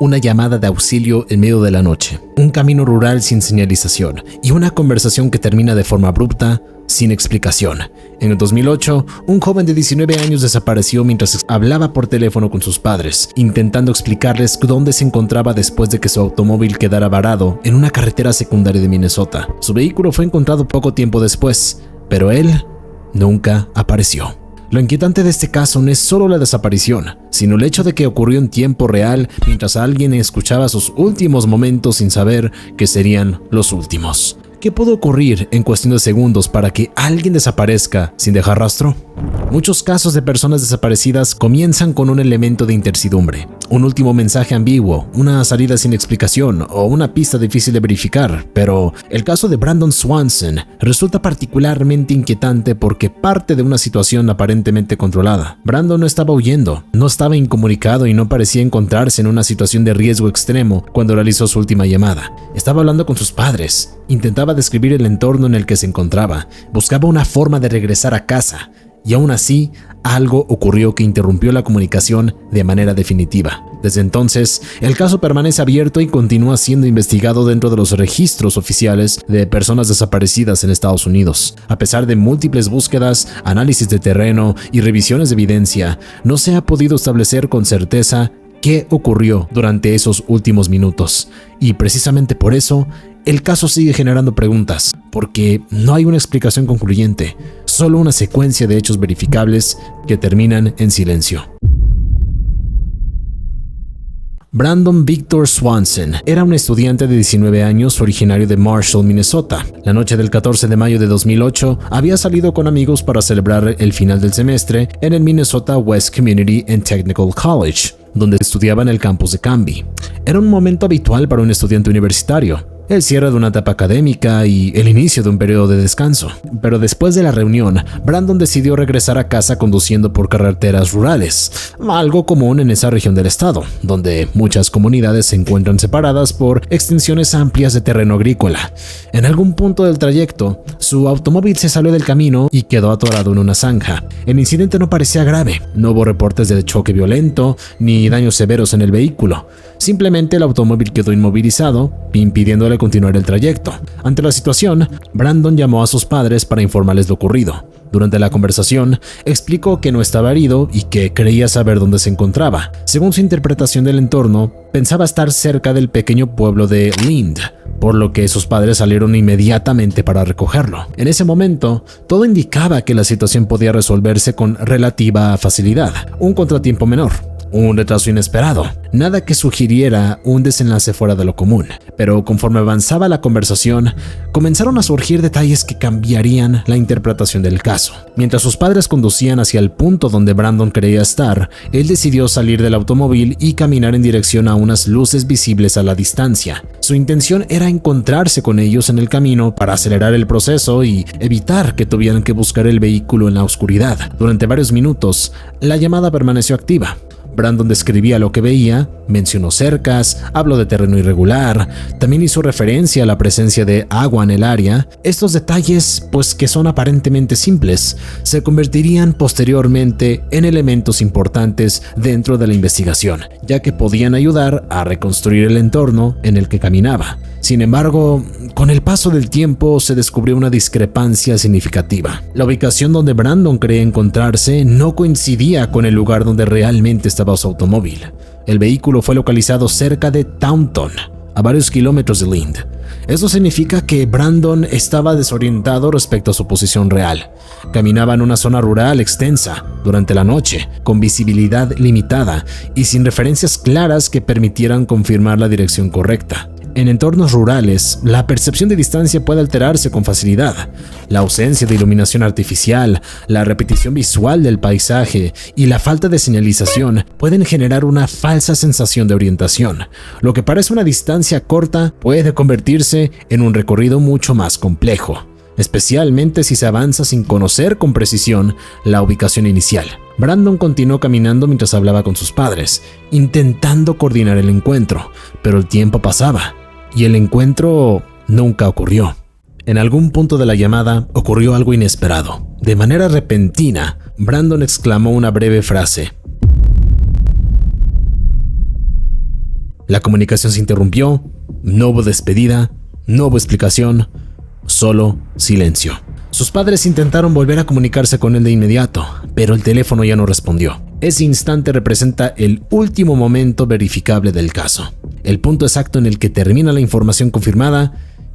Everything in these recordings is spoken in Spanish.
una llamada de auxilio en medio de la noche, un camino rural sin señalización y una conversación que termina de forma abrupta, sin explicación. En el 2008, un joven de 19 años desapareció mientras hablaba por teléfono con sus padres, intentando explicarles dónde se encontraba después de que su automóvil quedara varado en una carretera secundaria de Minnesota. Su vehículo fue encontrado poco tiempo después, pero él nunca apareció. Lo inquietante de este caso no es solo la desaparición, sino el hecho de que ocurrió en tiempo real mientras alguien escuchaba sus últimos momentos sin saber que serían los últimos. ¿Qué pudo ocurrir en cuestión de segundos para que alguien desaparezca sin dejar rastro? Muchos casos de personas desaparecidas comienzan con un elemento de incertidumbre, un último mensaje ambiguo, una salida sin explicación o una pista difícil de verificar, pero el caso de Brandon Swanson resulta particularmente inquietante porque parte de una situación aparentemente controlada. Brandon no estaba huyendo, no estaba incomunicado y no parecía encontrarse en una situación de riesgo extremo cuando realizó su última llamada. Estaba hablando con sus padres, intentaba describir el entorno en el que se encontraba, buscaba una forma de regresar a casa. Y aún así, algo ocurrió que interrumpió la comunicación de manera definitiva. Desde entonces, el caso permanece abierto y continúa siendo investigado dentro de los registros oficiales de personas desaparecidas en Estados Unidos. A pesar de múltiples búsquedas, análisis de terreno y revisiones de evidencia, no se ha podido establecer con certeza qué ocurrió durante esos últimos minutos. Y precisamente por eso, el caso sigue generando preguntas, porque no hay una explicación concluyente, solo una secuencia de hechos verificables que terminan en silencio. Brandon Victor Swanson era un estudiante de 19 años originario de Marshall, Minnesota. La noche del 14 de mayo de 2008 había salido con amigos para celebrar el final del semestre en el Minnesota West Community and Technical College, donde estudiaba en el campus de Canby. Era un momento habitual para un estudiante universitario, el cierre de una etapa académica y el inicio de un periodo de descanso. Pero después de la reunión, Brandon decidió regresar a casa conduciendo por carreteras rurales, algo común en esa región del estado, donde muchas comunidades se encuentran separadas por extensiones amplias de terreno agrícola. En algún punto del trayecto, su automóvil se salió del camino y quedó atorado en una zanja. El incidente no parecía grave, no hubo reportes de choque violento ni daños severos en el vehículo. Simplemente el automóvil quedó inmovilizado, impidiéndole continuar el trayecto. Ante la situación, Brandon llamó a sus padres para informarles lo ocurrido. Durante la conversación, explicó que no estaba herido y que creía saber dónde se encontraba. Según su interpretación del entorno, pensaba estar cerca del pequeño pueblo de Lind, por lo que sus padres salieron inmediatamente para recogerlo. En ese momento, todo indicaba que la situación podía resolverse con relativa facilidad, un contratiempo menor, un retraso inesperado, nada que sugiriera un desenlace fuera de lo común. Pero conforme avanzaba la conversación, comenzaron a surgir detalles que cambiarían la interpretación del caso. Mientras sus padres conducían hacia el punto donde Brandon creía estar, él decidió salir del automóvil y caminar en dirección a unas luces visibles a la distancia. Su intención era encontrarse con ellos en el camino para acelerar el proceso y evitar que tuvieran que buscar el vehículo en la oscuridad. Durante varios minutos, la llamada permaneció activa. Brandon describía lo que veía, mencionó cercas, habló de terreno irregular, también hizo referencia a la presencia de agua en el área. Estos detalles, pues que son aparentemente simples, se convertirían posteriormente en elementos importantes dentro de la investigación, ya que podían ayudar a reconstruir el entorno en el que caminaba. Sin embargo, con el paso del tiempo se descubrió una discrepancia significativa. La ubicación donde Brandon creía encontrarse no coincidía con el lugar donde realmente estaba su automóvil. El vehículo fue localizado cerca de Taunton, a varios kilómetros de Lind. Esto significa que Brandon estaba desorientado respecto a su posición real. Caminaba en una zona rural extensa, durante la noche, con visibilidad limitada y sin referencias claras que permitieran confirmar la dirección correcta. En entornos rurales, la percepción de distancia puede alterarse con facilidad. La ausencia de iluminación artificial, la repetición visual del paisaje y la falta de señalización pueden generar una falsa sensación de orientación. Lo que parece una distancia corta puede convertirse en un recorrido mucho más complejo, especialmente si se avanza sin conocer con precisión la ubicación inicial. Brandon continuó caminando mientras hablaba con sus padres, intentando coordinar el encuentro, pero el tiempo pasaba y el encuentro nunca ocurrió. En algún punto de la llamada ocurrió algo inesperado. De manera repentina, Brandon exclamó una breve frase. La comunicación se interrumpió, no hubo despedida, no hubo explicación, solo silencio. Sus padres intentaron volver a comunicarse con él de inmediato, pero el teléfono ya no respondió. Ese instante representa el último momento verificable del caso, el punto exacto en el que termina la información confirmada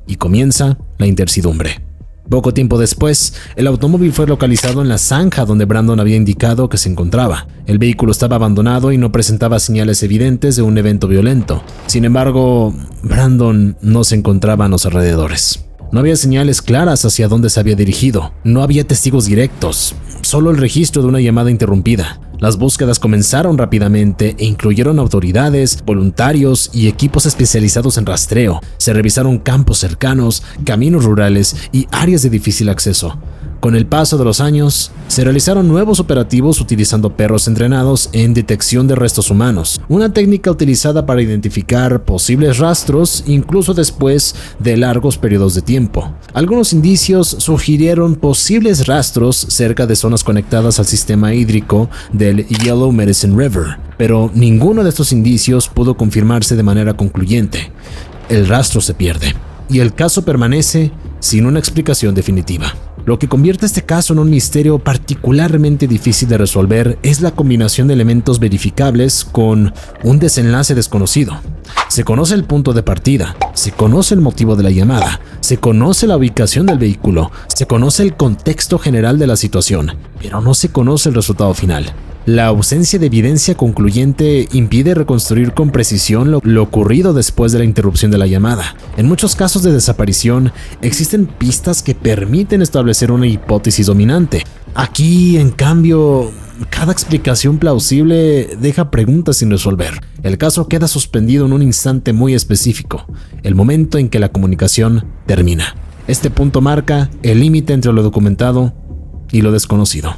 y comienza la incertidumbre. Poco tiempo después, el automóvil fue localizado en la zanja donde Brandon había indicado que se encontraba. El vehículo estaba abandonado y no presentaba señales evidentes de un evento violento. Sin embargo, Brandon no se encontraba en los alrededores. No había señales claras hacia dónde se había dirigido. No había testigos directos, solo el registro de una llamada interrumpida. Las búsquedas comenzaron rápidamente e incluyeron autoridades, voluntarios y equipos especializados en rastreo. Se revisaron campos cercanos, caminos rurales y áreas de difícil acceso. Con el paso de los años, se realizaron nuevos operativos utilizando perros entrenados en detección de restos humanos, una técnica utilizada para identificar posibles rastros incluso después de largos periodos de tiempo. Algunos indicios sugirieron posibles rastros cerca de zonas conectadas al sistema hídrico del Yellow Medicine River, pero ninguno de estos indicios pudo confirmarse de manera concluyente. El rastro se pierde y el caso permanece sin una explicación definitiva. Lo que convierte este caso en un misterio particularmente difícil de resolver es la combinación de elementos verificables con un desenlace desconocido. Se conoce el punto de partida, se conoce el motivo de la llamada, se conoce la ubicación del vehículo, se conoce el contexto general de la situación, pero no se conoce el resultado final. La ausencia de evidencia concluyente impide reconstruir con precisión lo ocurrido después de la interrupción de la llamada. En muchos casos de desaparición, existen pistas que permiten establecer una hipótesis dominante. Aquí, en cambio, cada explicación plausible deja preguntas sin resolver. El caso queda suspendido en un instante muy específico, el momento en que la comunicación termina. Este punto marca el límite entre lo documentado y lo desconocido.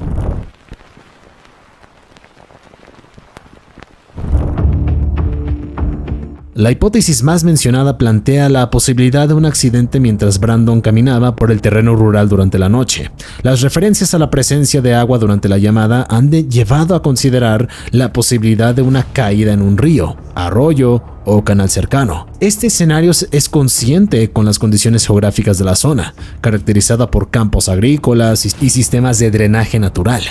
La hipótesis más mencionada plantea la posibilidad de un accidente mientras Brandon caminaba por el terreno rural durante la noche. Las referencias a la presencia de agua durante la llamada han llevado a considerar la posibilidad de una caída en un río, arroyo o canal cercano. Este escenario es consciente con las condiciones geográficas de la zona, caracterizada por campos agrícolas y sistemas de drenaje natural.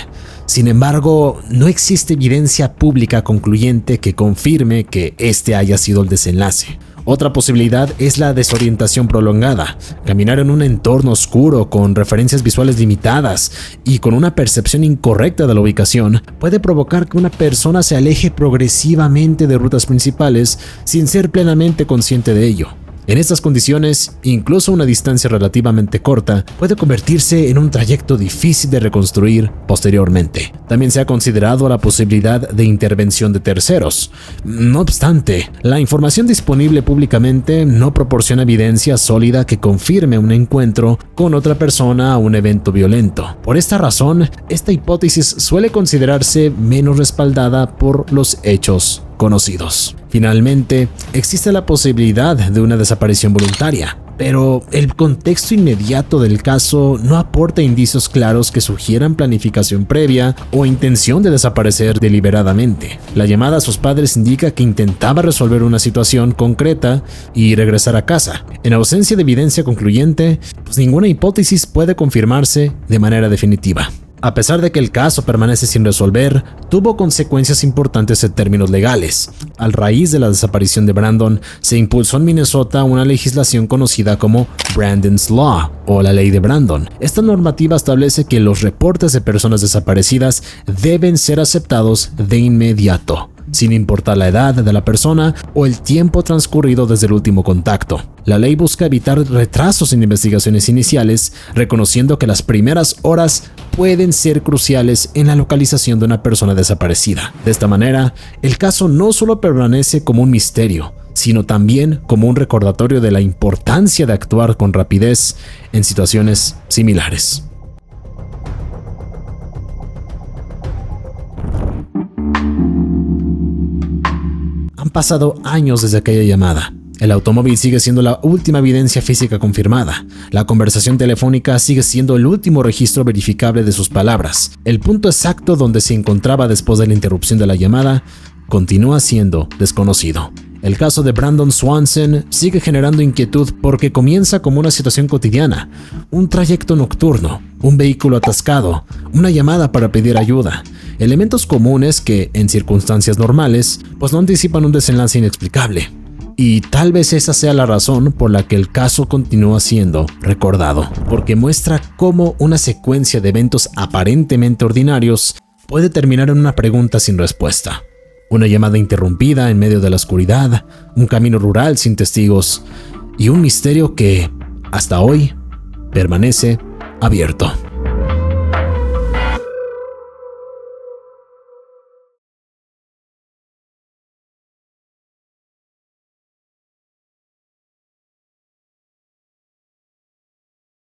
Sin embargo, no existe evidencia pública concluyente que confirme que este haya sido el desenlace. Otra posibilidad es la desorientación prolongada. Caminar en un entorno oscuro con referencias visuales limitadas y con una percepción incorrecta de la ubicación puede provocar que una persona se aleje progresivamente de rutas principales sin ser plenamente consciente de ello. En estas condiciones, incluso una distancia relativamente corta puede convertirse en un trayecto difícil de reconstruir posteriormente. También se ha considerado la posibilidad de intervención de terceros. No obstante, la información disponible públicamente no proporciona evidencia sólida que confirme un encuentro con otra persona o un evento violento. Por esta razón, esta hipótesis suele considerarse menos respaldada por los hechos conocidos. Finalmente, existe la posibilidad de una desaparición voluntaria, pero el contexto inmediato del caso no aporta indicios claros que sugieran planificación previa o intención de desaparecer deliberadamente. La llamada a sus padres indica que intentaba resolver una situación concreta y regresar a casa. En ausencia de evidencia concluyente, ninguna hipótesis puede confirmarse de manera definitiva. A pesar de que el caso permanece sin resolver, tuvo consecuencias importantes en términos legales. A raíz de la desaparición de Brandon, se impulsó en Minnesota una legislación conocida como Brandon's Law, o la Ley de Brandon. Esta normativa establece que los reportes de personas desaparecidas deben ser aceptados de inmediato, sin importar la edad de la persona o el tiempo transcurrido desde el último contacto. La ley busca evitar retrasos en investigaciones iniciales, reconociendo que las primeras horas pueden ser cruciales en la localización de una persona desaparecida. De esta manera, el caso no solo permanece como un misterio, sino también como un recordatorio de la importancia de actuar con rapidez en situaciones similares. Han pasado años desde aquella llamada. El automóvil sigue siendo la última evidencia física confirmada. La conversación telefónica sigue siendo el último registro verificable de sus palabras. El punto exacto donde se encontraba después de la interrupción de la llamada continúa siendo desconocido. El caso de Brandon Swanson sigue generando inquietud porque comienza como una situación cotidiana, un trayecto nocturno, un vehículo atascado, una llamada para pedir ayuda, elementos comunes que, en circunstancias normales, pues no anticipan un desenlace inexplicable. Y tal vez esa sea la razón por la que el caso continúa siendo recordado, porque muestra cómo una secuencia de eventos aparentemente ordinarios puede terminar en una pregunta sin respuesta. Una llamada interrumpida en medio de la oscuridad, un camino rural sin testigos y un misterio que, hasta hoy, permanece abierto.